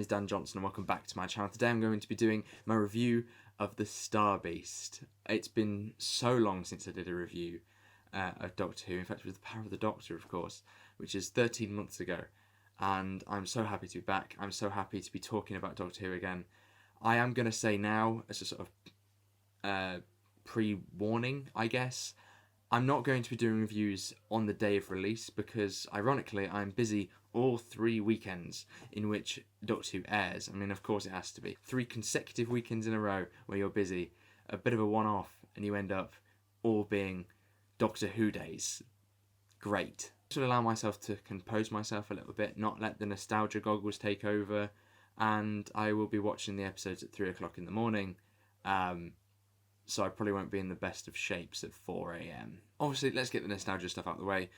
is Dan Johnson and welcome back to my channel. Today I'm going to be doing my review of The Star Beast. It's been so long since I did a review of Doctor Who. In fact, it was The Power of the Doctor, of course, which is 13 months ago. And I'm so happy to be back. I'm so happy to be talking about Doctor Who again. I am going to say now, as a sort of pre-warning, I guess, I'm not going to be doing reviews on the day of release because, ironically, I'm busy all 3 weekends in which Doctor Who airs. I mean, of course it has to be. 3 consecutive weekends in a row where you're busy. A bit of a one-off and you end up all being Doctor Who days. Great. I should allow myself to compose myself a little bit, not let the nostalgia goggles take over, and I will be watching the episodes at 3 o'clock in the morning. So I probably won't be in the best of shapes at 4 a.m. Obviously, let's get the nostalgia stuff out of the way.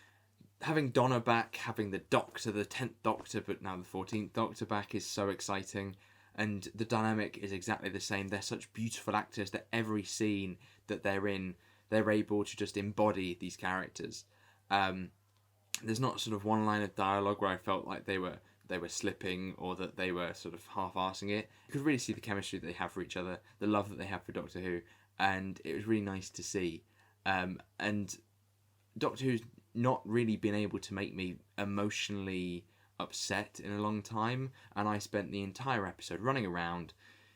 Having Donna back, having the Doctor, the 10th Doctor, but now the 14th Doctor back is so exciting. And the dynamic is exactly the same. They're such beautiful actors that every scene that they're in, they're able to just embody these characters. There's not sort of one line of dialogue where I felt like they were slipping or that they were sort of half-arsing it. You could really see the chemistry that they have for each other, the love that they have for Doctor Who, and it was really nice to see. And Doctor Who's not really been able to make me emotionally upset in a long time, and I spent the entire episode running around,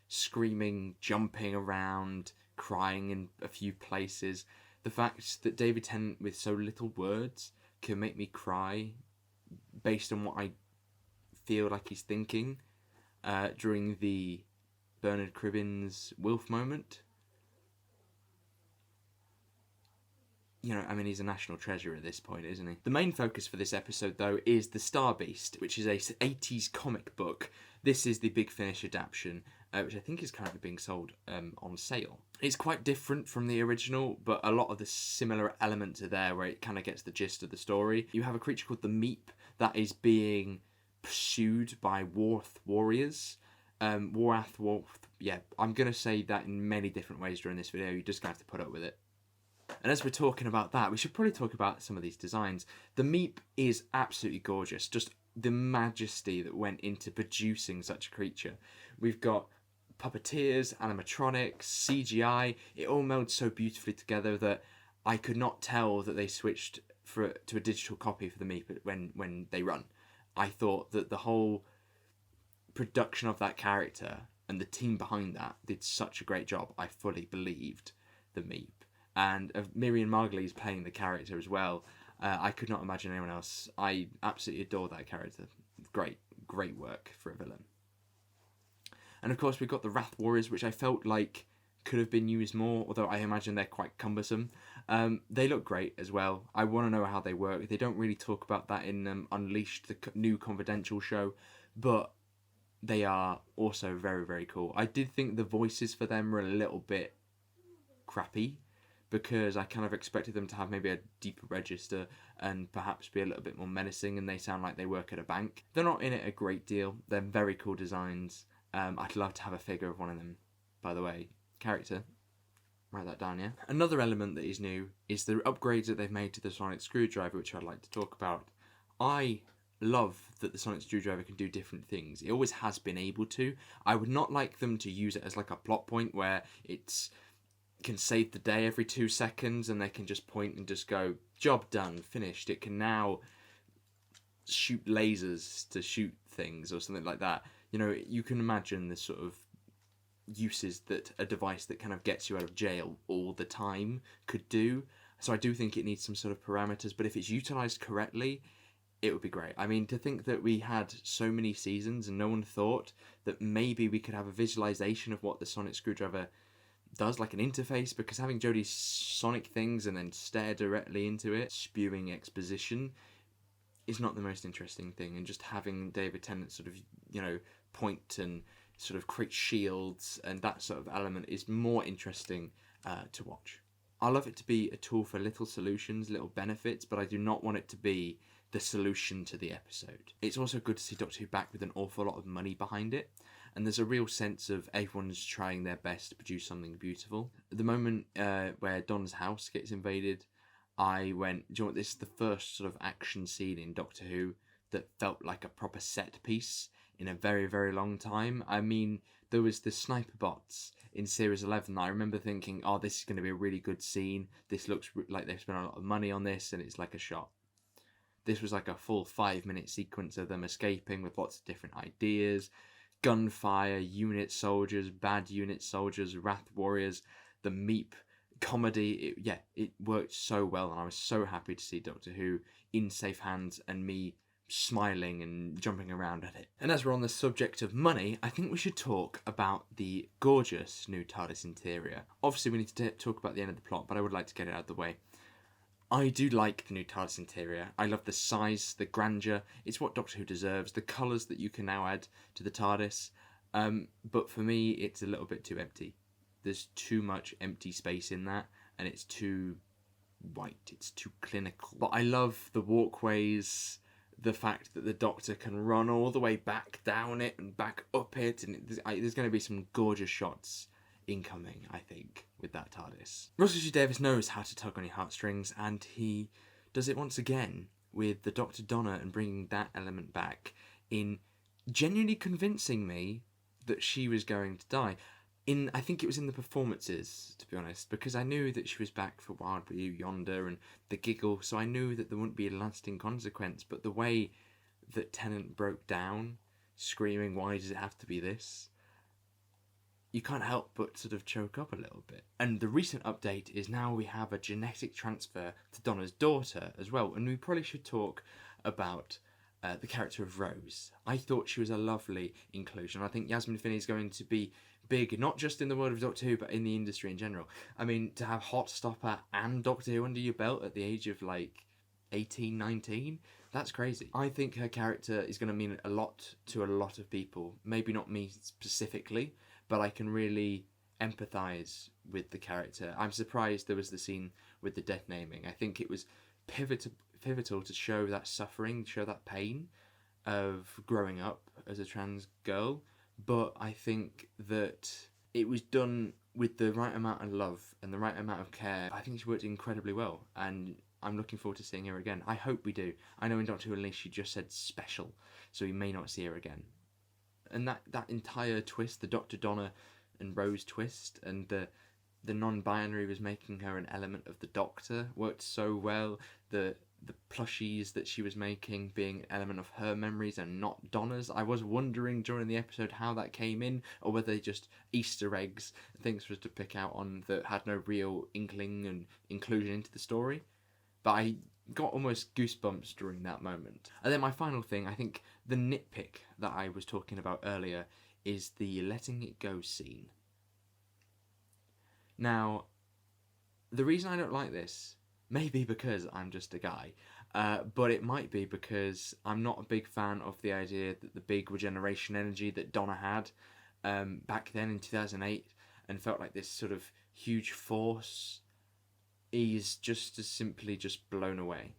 screaming, jumping around, crying in a few places. The fact that David Tennant, with so little words, can make me cry based on what I feel like he's thinking during the Bernard Cribbins Wilf moment. You know, I mean, he's a national treasure at this point, isn't he? The main focus for this episode, though, is The Star Beast, which is a 80s comic book. This is the Big Finish adaptation, which I think is currently being sold on sale. It's quite different from the original, but a lot of the similar elements are there where it kind of gets the gist of the story. You have a creature called the Meep that is being pursued by Worth warriors. Yeah, I'm going to say that in many different ways during this video. You're just going to have to put up with it. And as we're talking about that, we should probably talk about some of these designs. The Meep is absolutely gorgeous. Just the majesty that went into producing such a creature. We've got puppeteers, animatronics, CGI. It all melds so beautifully together that I could not tell that they switched to a digital copy for the Meep when they run. I thought that the whole production of that character and the team behind that did such a great job. I fully believed the Meep. And Miriam Margolyes is playing the character as well. I could not imagine anyone else. I absolutely adore that character. Great work for a villain. And of course we've got the Wrath Warriors, which I felt like could have been used more, although I imagine they're quite cumbersome. They look great as well. I want to know how they work. They don't really talk about that in Unleashed, the new Confidential show, but they are also very, very cool. I did think the voices for them were a little bit crappy, because I kind of expected them to have maybe a deeper register and perhaps be a little bit more menacing, and they sound like they work at a bank. They're not in it a great deal. They're very cool designs. I'd love to have a figure of one of them, by the way. Character. Write that down, yeah? Another element that is new is the upgrades that they've made to the sonic screwdriver, which I'd like to talk about. I love that the sonic screwdriver can do different things. It always has been able to. I would not like them to use it as like a plot point where it's can save the day every 2 seconds and they can just point and just go, job done, finished. It can now shoot lasers to shoot things or something like that. You know, you can imagine the sort of uses that a device that kind of gets you out of jail all the time could do. So I do think it needs some sort of parameters, but if it's utilised correctly, it would be great. I mean, to think that we had so many seasons and no one thought that maybe we could have a visualisation of what the sonic screwdriver does, like an interface, because having Jodie sonic things and then stare directly into it, spewing exposition, is not the most interesting thing. And just having David Tennant sort of, you know, point and sort of create shields and that sort of element is more interesting to watch. I love it to be a tool for little solutions, little benefits, but I do not want it to be the solution to the episode. It's also good to see Doctor Who back with an awful lot of money behind it. And there's a real sense of everyone's trying their best to produce something beautiful. At the moment where Don's house gets invaded, I went, do you know what, this is the first sort of action scene in Doctor Who that felt like a proper set piece in a very, very long time. I mean, there was the sniper bots in Series 11 that I remember thinking, oh, this is going to be a really good scene. This looks like they've spent a lot of money on this, and it's like a shot. This was like a full 5-minute sequence of them escaping with lots of different ideas. Gunfire, unit soldiers, bad unit soldiers, wrath warriors, the Meep comedy. It worked so well, and I was so happy to see Doctor Who in safe hands and me smiling and jumping around at it. And as we're on the subject of money, I think we should talk about the gorgeous new TARDIS interior. Obviously, we need to talk about the end of the plot, but I would like to get it out of the way. I do like the new TARDIS interior. I love the size, the grandeur. It's what Doctor Who deserves. The colours that you can now add to the TARDIS. But for me, it's a little bit too empty. There's too much empty space in that, and it's too white. It's too clinical. But I love the walkways, the fact that the Doctor can run all the way back down it and back up it, and there's going to be some gorgeous shots incoming, I think, with that TARDIS. Russell T Davies knows how to tug on your heartstrings, and he does it once again with the Dr. Donna and bringing that element back in genuinely convincing me that she was going to die. I think it was in the performances, to be honest, because I knew that she was back for Wild Blue Yonder and the giggle, so I knew that there wouldn't be a lasting consequence, but the way that Tennant broke down, screaming, "Why does it have to be this?" you can't help but sort of choke up a little bit. And the recent update is now we have a genetic transfer to Donna's daughter as well, and we probably should talk about the character of Rose. I thought she was a lovely inclusion. I think Yasmin Finney is going to be big, not just in the world of Doctor Who, but in the industry in general. I mean, to have Hot Stopper and Doctor Who under your belt at the age of like 18, 19, that's crazy. I think her character is going to mean a lot to a lot of people. Maybe not me specifically, but I can really empathise with the character. I'm surprised there was the scene with the death naming. I think it was pivotal to show that suffering, show that pain of growing up as a trans girl. But I think that it was done with the right amount of love and the right amount of care. I think she worked incredibly well, and I'm looking forward to seeing her again. I hope we do. I know in Doctor Who Unleashed she just said special, so we may not see her again. And that entire twist, the Dr. Donna and Rose twist, and the non-binary was making her an element of the Doctor, worked so well. The plushies that she was making being an element of her memories and not Donna's. I was wondering during the episode how that came in, or whether they just Easter eggs, things for us to pick out on that had no real inkling and inclusion into the story. But I got almost goosebumps during that moment. And then my final thing, I think the nitpick that I was talking about earlier is the letting it go scene. Now, the reason I don't like this may be because I'm just a guy, but it might be because I'm not a big fan of the idea that the big regeneration energy that Donna had back then in 2008 and felt like this sort of huge force is just as simply just blown away.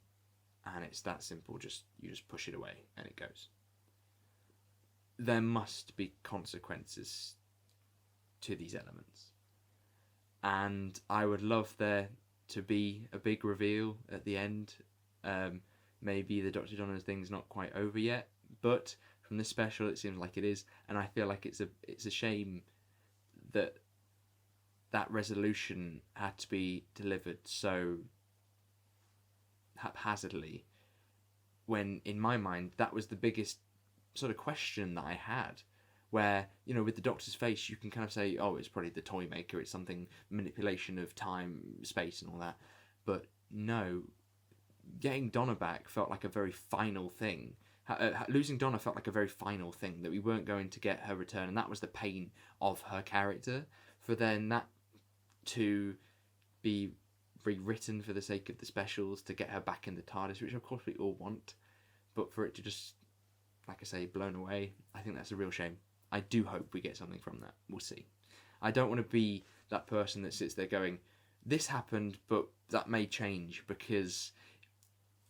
And it's that simple, you just push it away and it goes. There must be consequences to these elements. And I would love there to be a big reveal at the end. Maybe the Dr. Donna's thing's not quite over yet, but from this special it seems like it is, and I feel like it's a shame that resolution had to be delivered so haphazardly, when in my mind that was the biggest sort of question that I had, where, you know, with the Doctor's face you can kind of say, oh, it's probably the toy maker, it's something, manipulation of time, space and all that, but no, getting Donna back felt like a very final thing. Losing Donna felt like a very final thing, that we weren't going to get her return, and that was the pain of her character. For then that to be rewritten for the sake of the specials, to get her back in the TARDIS, which of course we all want, but for it to just, like I say, blown away, I think that's a real shame. I do hope we get something from that. We'll see. I don't want to be that person that sits there going, this happened, but that may change because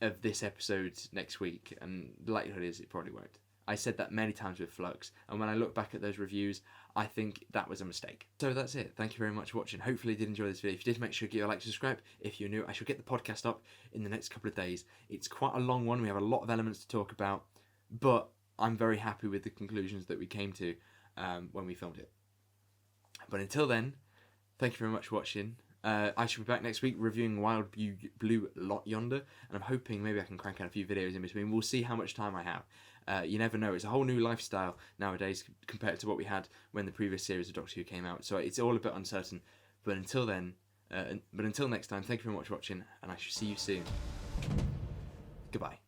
of this episode next week, and the likelihood is it probably won't. I said that many times with Flux, and when I look back at those reviews, I think that was a mistake. So that's it. Thank you very much for watching. Hopefully you did enjoy this video. If you did, make sure you give a like, subscribe. If you're new, I shall get the podcast up in the next couple of days. It's quite a long one. We have a lot of elements to talk about, but I'm very happy with the conclusions that we came to when we filmed it. But until then, thank you very much for watching. I shall be back next week reviewing Wild Blue Lot Yonder, and I'm hoping maybe I can crank out a few videos in between. We'll see how much time I have. You never know. It's a whole new lifestyle nowadays compared to what we had when the previous series of Doctor Who came out, so it's all a bit uncertain. But until then, until next time, thank you very much for watching, and I shall see you soon. Goodbye.